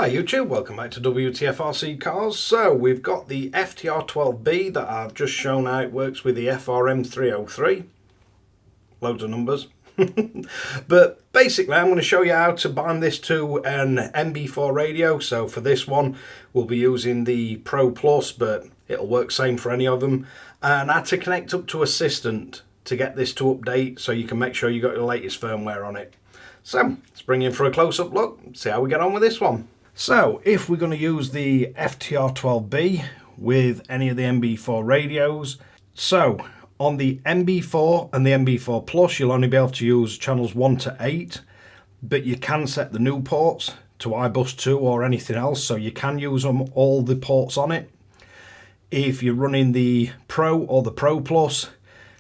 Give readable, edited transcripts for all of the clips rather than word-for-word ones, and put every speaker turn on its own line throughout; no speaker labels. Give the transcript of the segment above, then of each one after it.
Hi YouTube, welcome back to Wtf Rc Cars. So we've got the FTR12B that I've just shown how it works with the FRM303. Loads of numbers. But basically I'm going to show you how to bind this to an MB4 radio. So for this one we'll be using the Pro Plus, but it'll work same for any of them. And how to connect up to Assistant to get this to update so you can make sure you got your latest firmware on it. So let's bring in for a close-up look, see how we get on with this one. So if we're going to use the FTR12B with any of the MB4 radios, so on the MB4 and the MB4 Plus you'll only be able to use channels 1 to 8, but you can set the new ports to iBus 2 or anything else, so you can use all the ports on it. If you're running the Pro or the Pro Plus,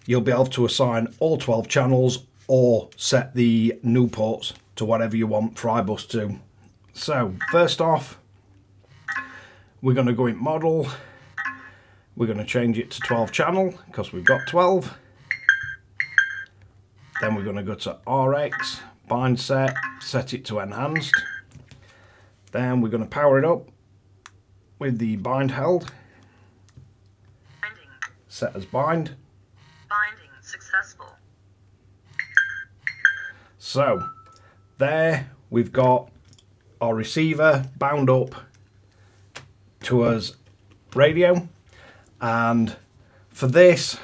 you'll be able to assign all 12 channels or set the new ports to whatever you want for iBus 2. So first off, we're going to go in model, we're going to change it to 12 channel because we've got 12. Then we're going to go to RX, bind set it to enhanced. Then we're going to power it up with the bind held.
Binding.
Set as bind.
Binding successful.
So there we've got our receiver bound up to us radio, and for this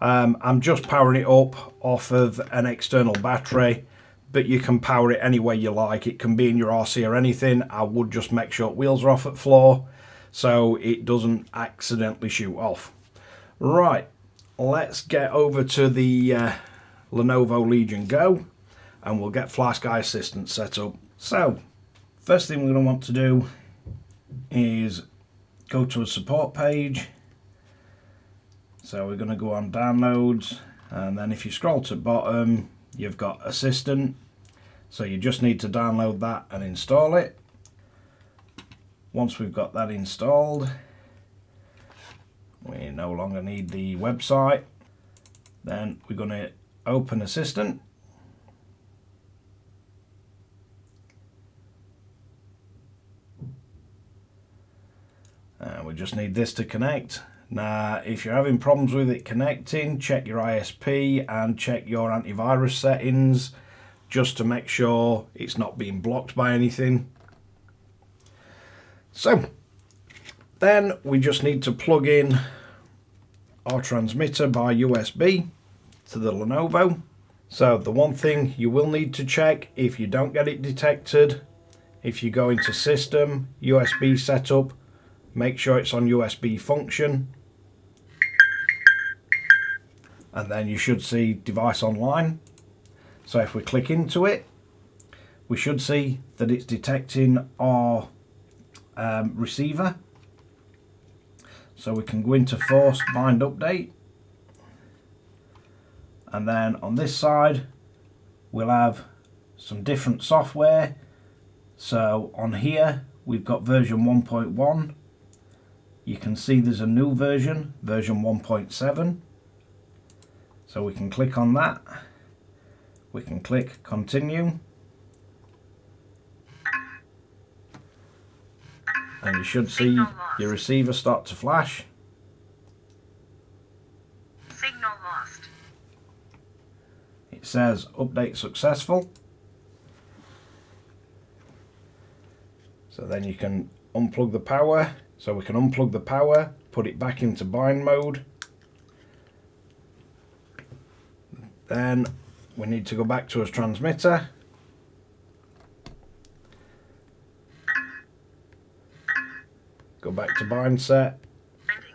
I'm just powering it up off of an external battery, but you can power it any way you like. It can be in your RC or anything. I would just make sure wheels are off at floor so it doesn't accidentally shoot off. Right, let's get over to the Lenovo Legion Go and we'll get Flysky Assistant set up. So, first thing we're going to want to do is go to a support page. So we're going to go on downloads, and then if you scroll to the bottom, you've got Assistant. So you just need to download that and install it. Once we've got that installed, we no longer need the website. Then we're going to open Assistant. We just need this to connect. Now, if you're having problems with it connecting, check your ISP and check your antivirus settings just to make sure it's not being blocked by anything. So, then we just need to plug in our transmitter by USB to the Lenovo. So, the one thing you will need to check if you don't get it detected, if you go into System, USB Setup, make sure it's on USB function, and then you should see device online. So if we click into it, we should see that it's detecting our receiver. So we can go into force bind update, and then on this side we'll have some different software. So on here we've got version 1.1. You can see there's a new version, version 1.7. So we can click on that. We can click continue. And you should see your receiver start to flash.
Signal lost.
It says update successful. So then you can unplug the power. So we can unplug the power, put it back into bind mode. Then we need to go back to our transmitter. Go back to bind set.
Binding.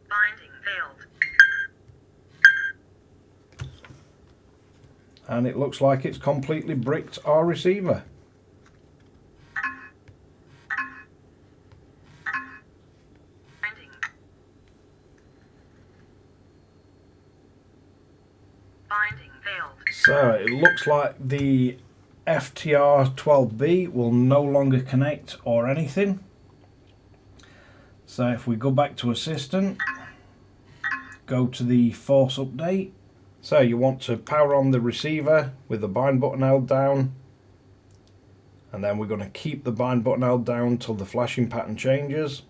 Binding failed.
And it looks like it's completely bricked our receiver.
Binding. Binding failed.
So it looks like the FTR12B will no longer connect or anything. So if we go back to Assistant, go to the force update. So you want to power on the receiver with the bind button held down, and then we're going to keep the bind button held down until the flashing pattern changes.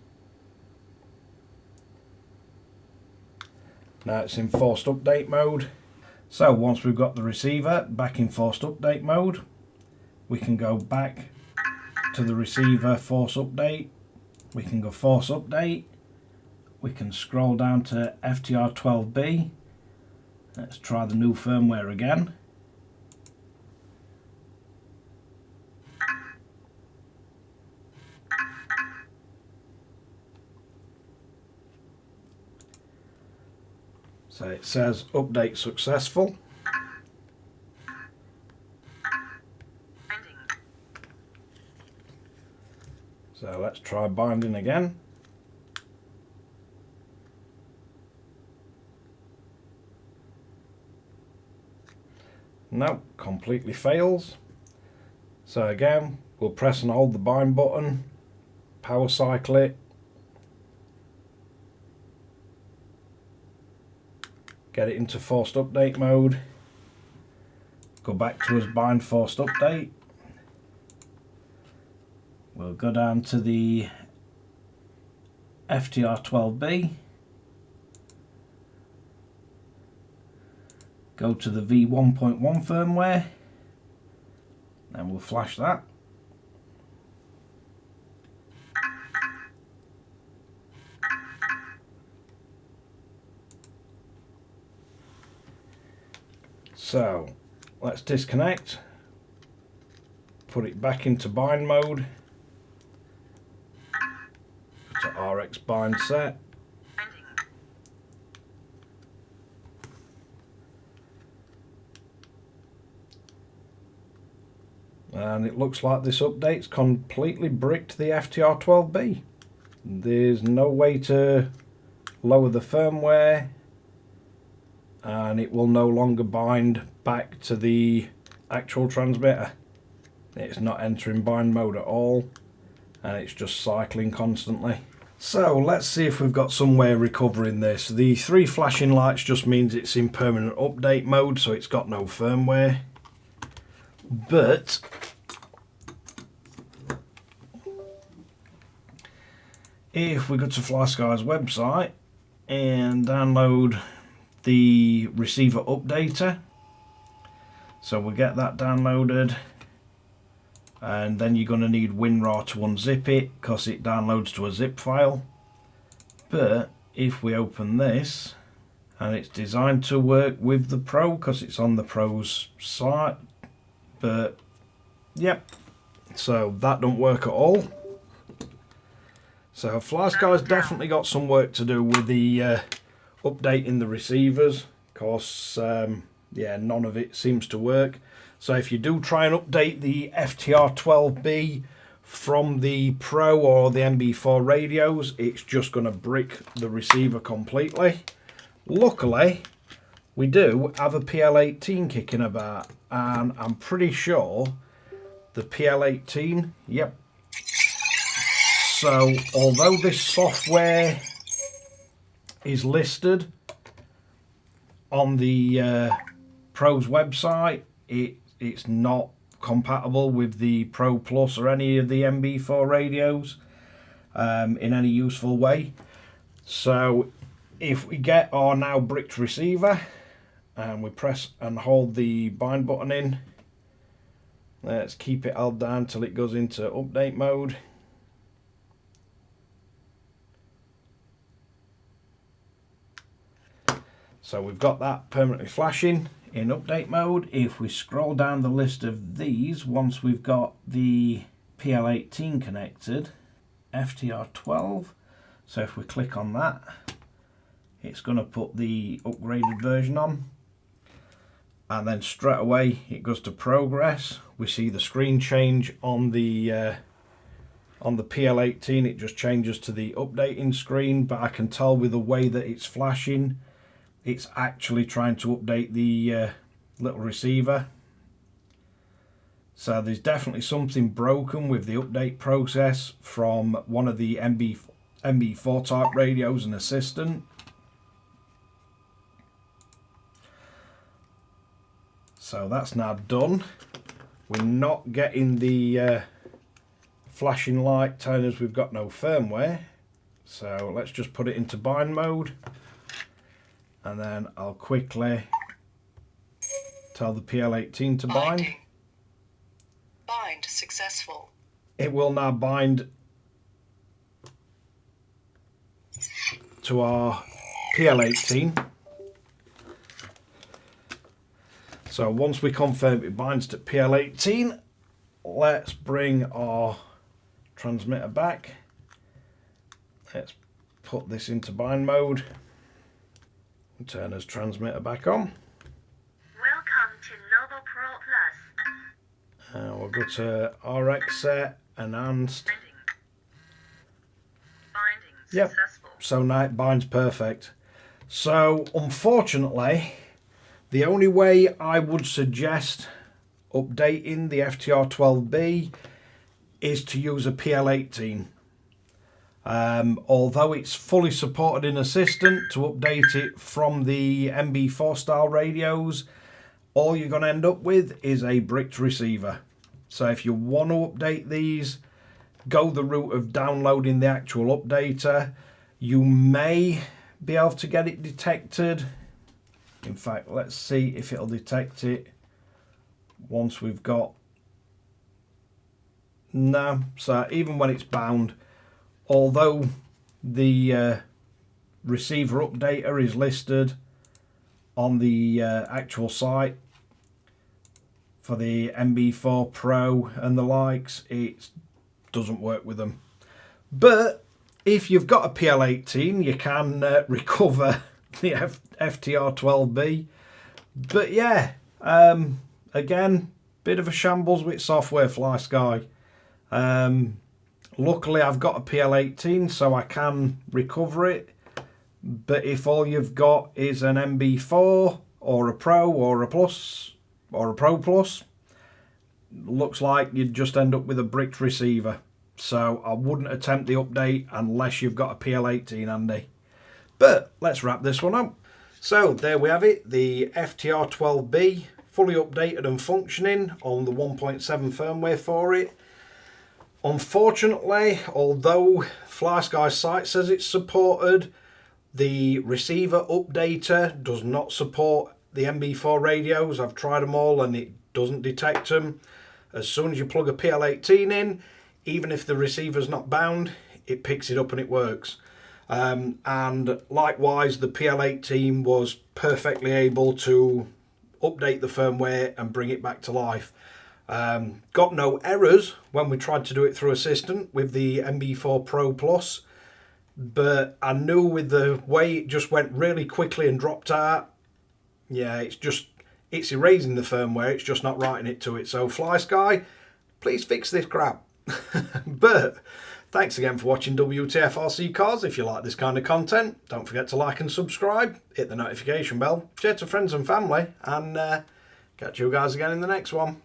Now it's in forced update mode. So once we've got the receiver back in forced update mode, we can go back to the receiver force update. We can go force update. We can scroll down to FTR12B. Let's try the new firmware again. So it says update successful. So let's try binding again. No, completely fails. So again, we'll press and hold the bind button, power cycle it, get it into forced update mode, go back to us bind forced update. We'll go down to the FTR12B, go to the V1.1 firmware, and we'll flash that. So let's disconnect, put it back into bind mode, to RX bind set. And it looks like this update's completely bricked the FTR12B. There's no way to lower the firmware, and it will no longer bind back to the actual transmitter. It's not entering bind mode at all, and it's just cycling constantly. So let's see if we've got some way of recovering this. The 3 flashing lights just means it's in permanent update mode, so it's got no firmware. But if we go to Flysky's website and download the receiver updater, so we'll get that downloaded, and then you're going to need WinRAR to unzip it because it downloads to a zip file. But if we open this, and it's designed to work with the Pro because it's on the Pro's site, but yep, so that don't work at all. So Flysky's definitely got some work to do with the updating the receivers, because yeah, none of it seems to work. So if you do try and update the FTR12B from the Pro or the MB4 radios, it's just going to brick the receiver completely. Luckily, we do have a PL18 kicking about, and I'm pretty sure the PL18, yep. So although this software is listed on the Pro's website, it's not compatible with the Pro Plus or any of the MB4 radios in any useful way. So if we get our now bricked receiver and we press and hold the bind button in, let's keep it held down till it goes into update mode. So we've got that permanently flashing in update mode. If we scroll down the list of these, once we've got the PL18 connected, FTR12, so if we click on that, it's going to put the upgraded version on, and then straight away it goes to progress. We see the screen change on the PL18, it just changes to the updating screen, but I can tell with the way that it's flashing, it's actually trying to update the little receiver. So there's definitely something broken with the update process from one of the MB4 type radios and Assistant. So that's now done. We're not getting the flashing light telling us we've got no firmware. So let's just put it into bind mode. And then I'll quickly tell the PL18 to bind.
Bind successful.
It will now bind to our PL18. So once we confirm it binds to PL18, let's bring our transmitter back. Let's put this into bind mode and turn his transmitter back on.
Welcome to Noble Pro Plus.
We'll go to RX set, enhanced.
Binding
Yep.
successful.
So now it binds perfect. So unfortunately, the only way I would suggest updating the FTR12B is to use a PL18. Although it's fully supported in Assistant to update it from the MB4 style radios, all you're going to end up with is a bricked receiver. So if you want to update these, go the route of downloading the actual updater. You may be able to get it detected. In fact, let's see if it'll detect it once we've got... No, so even when it's bound, although the receiver updater is listed on the actual site for the MB4 Pro and the likes, it doesn't work with them. But if you've got a PL18, you can recover the FTR12B. But yeah, again, bit of a shambles with software, Flysky. Luckily I've got a PL18 so I can recover it, but if all you've got is an MB4 or a Pro or a Plus or a Pro Plus, looks like you'd just end up with a bricked receiver. So I wouldn't attempt the update unless you've got a PL18 handy. But let's wrap this one up. So there we have it, the FTR12B, fully updated and functioning on the 1.7 firmware for it. Unfortunately, although Flysky's site says it's supported, the receiver updater does not support the MB4 radios. I've tried them all and it doesn't detect them. As soon as you plug a PL18 in, even if the receiver's not bound, it picks it up and it works. And likewise, the PL18 was perfectly able to update the firmware and bring it back to life. Got no errors when we tried to do it through Assistant with the MB4 Pro Plus, but I knew with the way it just went really quickly and dropped out, yeah, it's erasing the firmware, it's just not writing it to it. So Flysky, please fix this crap. But thanks again for watching Wtf Rc Cars. If you like this kind of content, don't forget to like and subscribe, hit the notification bell, share to friends and family, and catch you guys again in the next one.